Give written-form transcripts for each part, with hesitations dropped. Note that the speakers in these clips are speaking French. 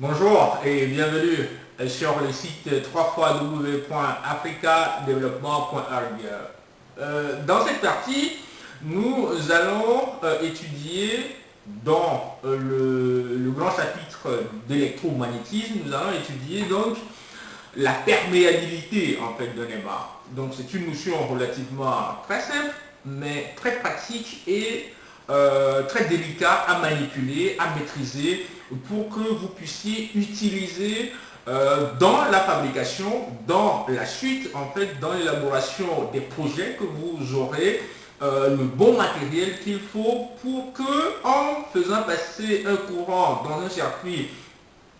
Bonjour et bienvenue sur le site www.africadevelopment.org. Dans cette partie, nous allons étudier dans le grand chapitre d'électromagnétisme, nous allons étudier donc la perméabilité en fait d'un aimant. Donc c'est une notion relativement très simple, mais très pratique et très délicat à manipuler, à maîtriser pour que vous puissiez utiliser dans la fabrication, dans la suite, en fait, dans l'élaboration des projets que vous aurez le bon matériel qu'il faut pour que, en faisant passer un courant dans un circuit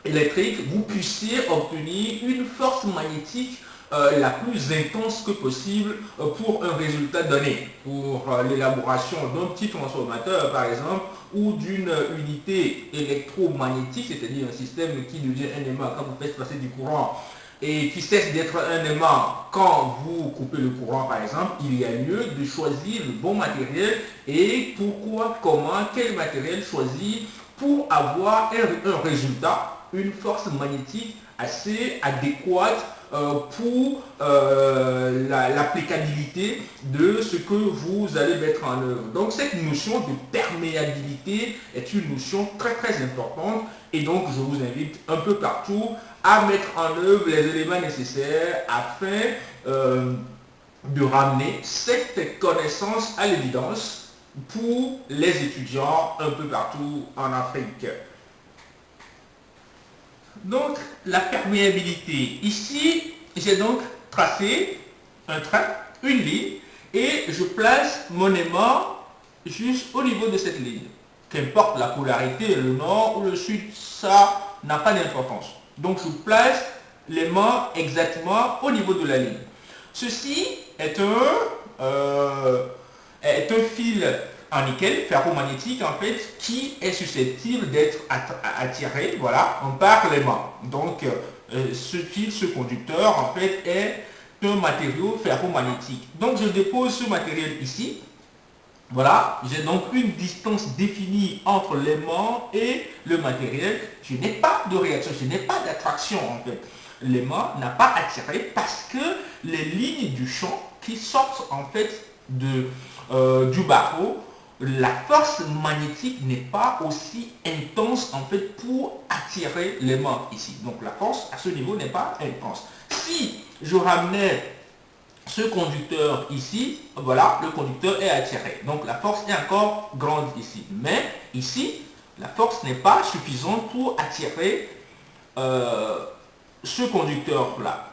électrique, vous puissiez obtenir une force magnétique la plus intense que possible pour un résultat donné, pour l'élaboration d'un petit transformateur par exemple, ou d'une unité électromagnétique, c'est-à-dire un système qui devient un aimant quand vous faites passer du courant et qui cesse d'être un aimant quand vous coupez le courant par exemple, il y a lieu de choisir le bon matériel et pourquoi, comment, quel matériel choisir pour avoir un résultat, une force magnétique assez adéquate pour l'applicabilité de ce que vous allez mettre en œuvre. Donc cette notion de perméabilité est une notion très très importante et donc je vous invite un peu partout à mettre en œuvre les éléments nécessaires afin de ramener cette connaissance à l'évidence pour les étudiants un peu partout en Afrique. Donc, la perméabilité. Ici, j'ai donc tracé un trait, une ligne, et je place mon aimant juste au niveau de cette ligne. Qu'importe la polarité, le nord ou le sud, ça n'a pas d'importance. Donc, je place l'aimant exactement au niveau de la ligne. Ceci est un fil en nickel ferromagnétique en fait qui est susceptible d'être attiré voilà par l'aimant. Donc ce fil, ce conducteur en fait est un matériau ferromagnétique. Donc je dépose ce matériel ici. Voilà, j'ai donc une distance définie entre l'aimant et le matériel. Je n'ai pas de réaction, je n'ai pas d'attraction en fait. L'aimant n'a pas attiré parce que les lignes du champ qui sortent en fait du barreau, la force magnétique n'est pas aussi intense en fait pour attirer l'aimant ici. Donc la force à ce niveau n'est pas intense. Si je ramenais ce conducteur ici, voilà, le conducteur est attiré. Donc la force est encore grande ici. Mais ici, la force n'est pas suffisante pour attirer ce conducteur-là.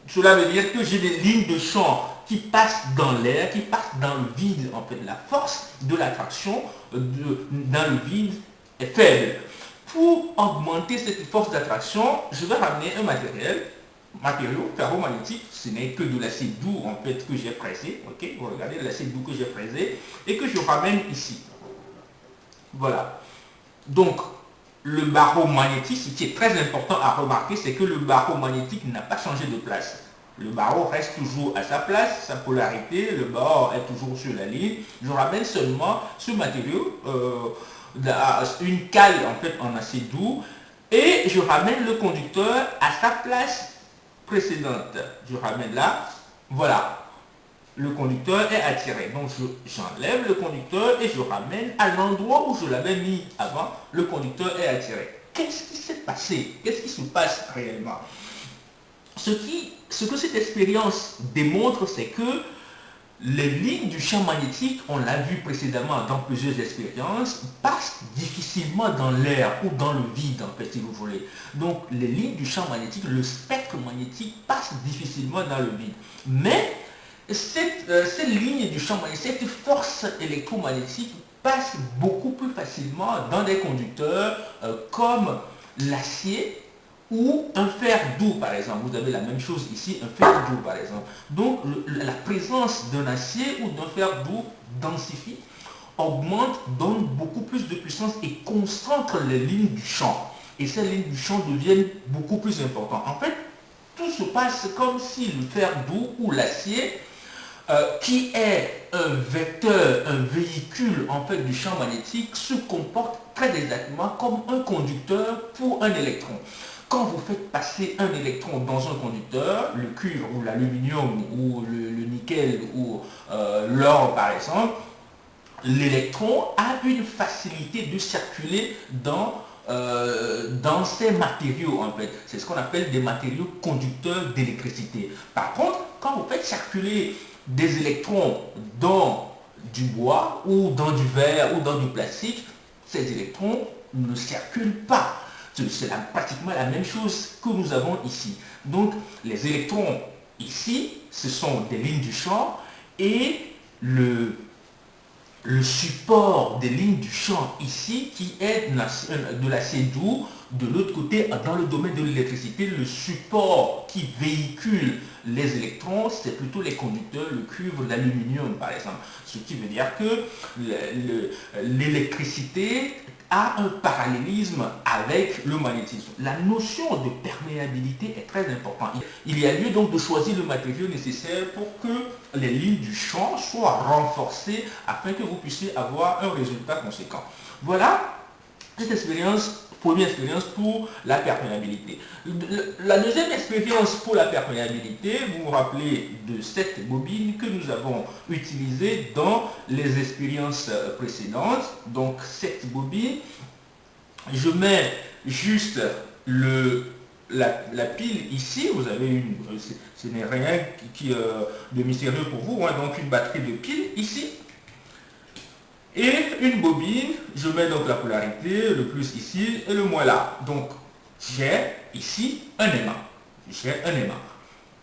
Cela veut dire que j'ai des lignes de champ qui passent dans l'air, qui passent dans le vide. En fait, la force de l'attraction dans le vide est faible. Pour augmenter cette force d'attraction, je vais ramener un matériau ferromagnétique, ce n'est que de l'acier doux en fait que j'ai pressé, ok, vous regardez l'acier doux que j'ai pressé et que je ramène ici. Voilà. Donc, le barreau magnétique, ce qui est très important à remarquer, c'est que le barreau magnétique n'a pas changé de place. Le barreau reste toujours à sa place, sa polarité, le bord est toujours sur la ligne. Je ramène seulement ce matériau, une cale en fait en acier doux, et je ramène le conducteur à sa place précédente. Je ramène là, voilà. Le conducteur est attiré. Donc j'enlève le conducteur et je ramène à l'endroit où je l'avais mis avant. Le conducteur est attiré. Qu'est-ce qui s'est passé? Qu'est-ce qui se passe réellement? Ce que cette expérience démontre, c'est que les lignes du champ magnétique, on l'a vu précédemment dans plusieurs expériences, passent difficilement dans l'air ou dans le vide, en fait, si vous voulez. Donc, les lignes du champ magnétique, le spectre magnétique passe difficilement dans le vide. Mais, cette ligne du champ magnétique, cette force électromagnétique passe beaucoup plus facilement dans des conducteurs comme l'acier ou un fer doux par exemple. Vous avez la même chose ici, un fer doux par exemple. Donc la présence d'un acier ou d'un fer doux densifie, augmente, donne beaucoup plus de puissance et concentre les lignes du champ. Et ces lignes du champ deviennent beaucoup plus importantes. En fait, tout se passe comme si le fer doux ou l'acier qui est un vecteur, un véhicule en fait du champ magnétique, se comporte très exactement comme un conducteur pour un électron. Quand vous faites passer un électron dans un conducteur, le cuivre ou l'aluminium ou le nickel ou l'or par exemple, l'électron a une facilité de circuler dans ces matériaux en fait. C'est ce qu'on appelle des matériaux conducteurs d'électricité. Par contre, quand vous faites circuler des électrons dans du bois ou dans du verre ou dans du plastique, ces électrons ne circulent pas. C'est pratiquement la même chose que nous avons ici. Donc les électrons ici, ce sont des lignes du champ et le support des lignes du champ ici qui est de l'acier doux. De l'autre côté, dans le domaine de l'électricité, le support qui véhicule les électrons, c'est plutôt les conducteurs, le cuivre, l'aluminium par exemple. Ce qui veut dire que l'électricité a un parallélisme avec le magnétisme. La notion de perméabilité est très importante. Il y a lieu donc de choisir le matériau nécessaire pour que les lignes du champ soient renforcées afin que vous puissiez avoir un résultat conséquent. Voilà cette expérience. Première expérience pour la perméabilité. La deuxième expérience pour la perméabilité, vous vous rappelez de cette bobine que nous avons utilisée dans les expériences précédentes. Donc cette bobine, je mets juste la pile ici, vous avez une, ce n'est rien de mystérieux pour vous, hein, donc une batterie de pile ici. Et une bobine, je mets donc la polarité, le plus ici et le moins là. Donc j'ai ici un aimant. J'ai un aimant.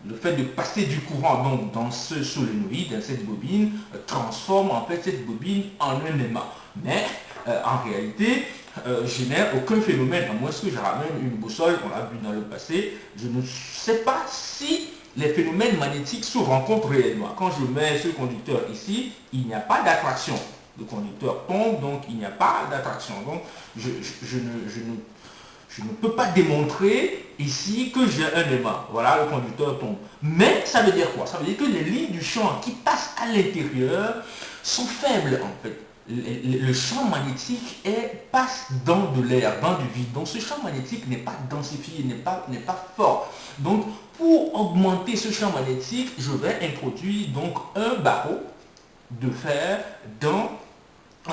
Le fait de passer du courant donc, dans ce solénoïde, dans cette bobine, transforme en fait cette bobine en un aimant. Mais en réalité, je n'ai aucun phénomène, à moins que je ramène une boussole, on l'a vu dans le passé. Je ne sais pas si les phénomènes magnétiques se rencontrent réellement. Quand je mets ce conducteur ici, il n'y a pas d'attraction. Le conducteur tombe, donc il n'y a pas d'attraction. Donc je ne peux pas démontrer ici que j'ai un aimant. Voilà, le conducteur tombe. Mais ça veut dire quoi? Ça veut dire que les lignes du champ qui passent à l'intérieur sont faibles en fait. Le champ magnétique passe dans de l'air, dans du vide. Donc ce champ magnétique n'est pas densifié, n'est pas fort. Donc pour augmenter ce champ magnétique, je vais introduire donc un barreau de fer dans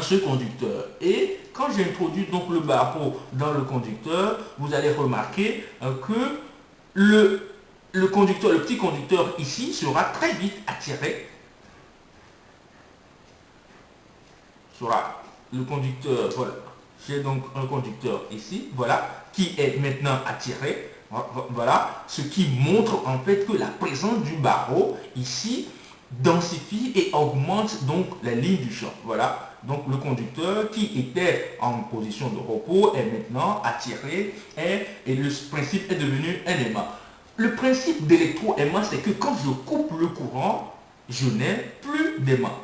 ce conducteur. Et quand j'introduis donc le barreau dans le conducteur, vous allez remarquer que le petit conducteur ici sera très vite attiré. Le conducteur, voilà. J'ai donc un conducteur ici, voilà, qui est maintenant attiré. Voilà, ce qui montre en fait que la présence du barreau ici densifie et augmente donc la ligne du champ. Voilà. Donc le conducteur qui était en position de repos est maintenant attiré et le principe est devenu un aimant. Le principe d'électroaimant, c'est que quand je coupe le courant, je n'ai plus d'aimant.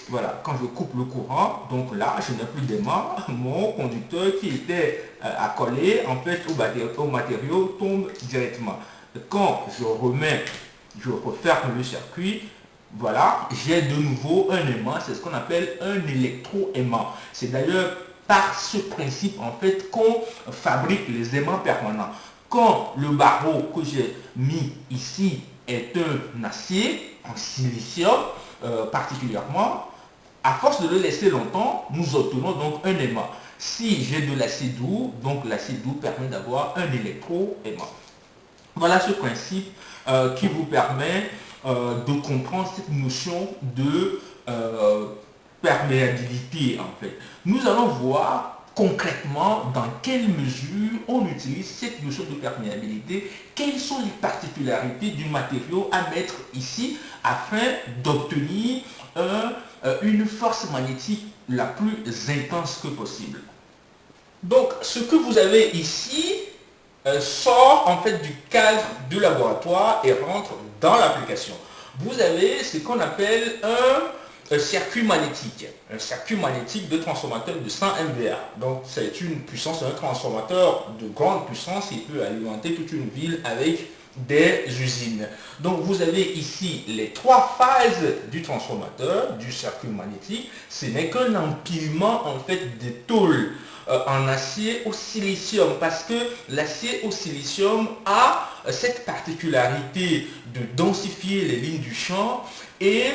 Voilà, quand je coupe le courant, donc là, je n'ai plus d'aimant. Mon conducteur qui était accolé en fait au matériau tombe directement. Quand je referme le circuit, voilà, j'ai de nouveau un aimant, c'est ce qu'on appelle un électroaimant. C'est d'ailleurs par ce principe en fait qu'on fabrique les aimants permanents. Quand le barreau que j'ai mis ici est un acier, en silicium particulièrement, à force de le laisser longtemps, nous obtenons donc un aimant. Si j'ai de l'acier doux, donc l'acier doux permet d'avoir un électroaimant. Voilà ce principe qui vous permet de comprendre cette notion de perméabilité en fait. Nous allons voir concrètement dans quelle mesure on utilise cette notion de perméabilité, quelles sont les particularités du matériau à mettre ici afin d'obtenir une force magnétique la plus intense que possible. Donc ce que vous avez ici sort en fait du cadre du laboratoire et rentre dans l'application. Vous avez ce qu'on appelle un circuit magnétique de transformateur de 100 MVA. Donc c'est une puissance, un transformateur de grande puissance, il peut alimenter toute une ville avec des usines. Donc vous avez ici les trois phases du transformateur, du circuit magnétique. Ce n'est qu'un empilement en fait de tôles en acier au silicium, parce que l'acier au silicium a cette particularité de densifier les lignes du champ et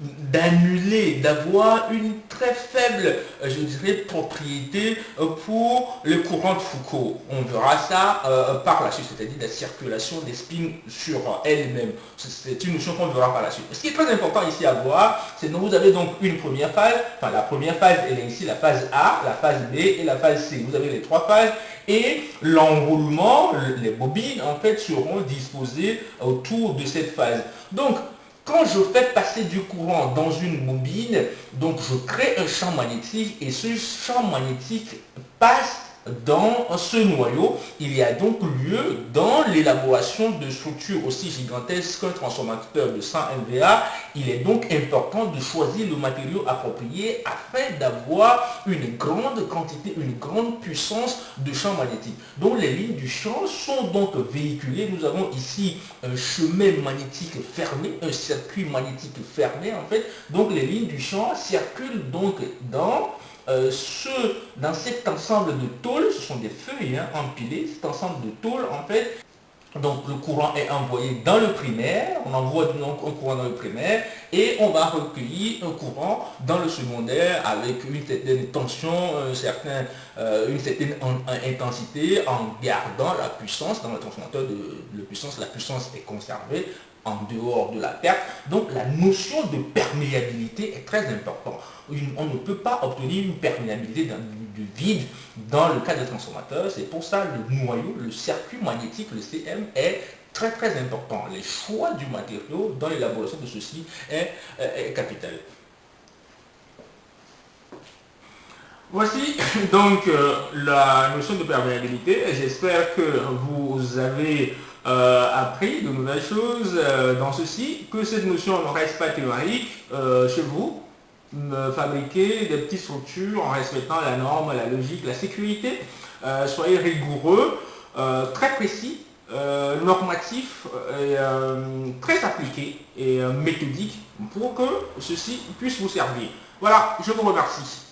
d'annuler, d'avoir une très faible, je dirais, propriété pour le courant de Foucault. On verra ça par la suite, c'est-à-dire la circulation des spins sur elle-même. C'est une notion qu'on verra par la suite. Ce qui est très important ici à voir, c'est que vous avez donc une première phase, enfin la première phase, elle est ici la phase A, la phase B et la phase C. Vous avez les trois phases et l'enroulement, les bobines en fait seront disposées autour de cette phase. Donc, quand je fais passer du courant dans une bobine, donc je crée un champ magnétique et ce champ magnétique passe dans ce noyau. Il y a donc lieu dans l'élaboration de structures aussi gigantesques qu'un transformateur de 100 MVA. Il est donc important de choisir le matériau approprié afin d'avoir une grande quantité, une grande puissance de champ magnétique. Donc les lignes du champ sont donc véhiculées. Nous avons ici un chemin magnétique fermé, un circuit magnétique fermé en fait. Donc les lignes du champ circulent donc dans cet ensemble de tôles, ce sont des feuilles empilées, cet ensemble de tôles en fait. Donc le courant est envoyé dans le primaire, on envoie donc un courant dans le primaire et on va recueillir un courant dans le secondaire avec une certaine tension, une certaine intensité en gardant la puissance dans le transformateur de puissance. La puissance est conservée en dehors de la perte. Donc la notion de perméabilité est très importante. On ne peut pas obtenir une perméabilité du vide dans le cas des transformateurs. C'est pour ça le noyau, le circuit magnétique, le CM, est très très important. Les choix du matériau dans l'élaboration de ceci est capital. Voici donc la notion de perméabilité. J'espère que vous avez appris de nouvelles choses dans ceci, que cette notion ne reste pas théorique chez vous. Fabriquer des petites structures en respectant la norme, la logique, la sécurité. Soyez rigoureux, très précis, normatif, très appliqué et méthodique pour que ceci puisse vous servir. Voilà, je vous remercie.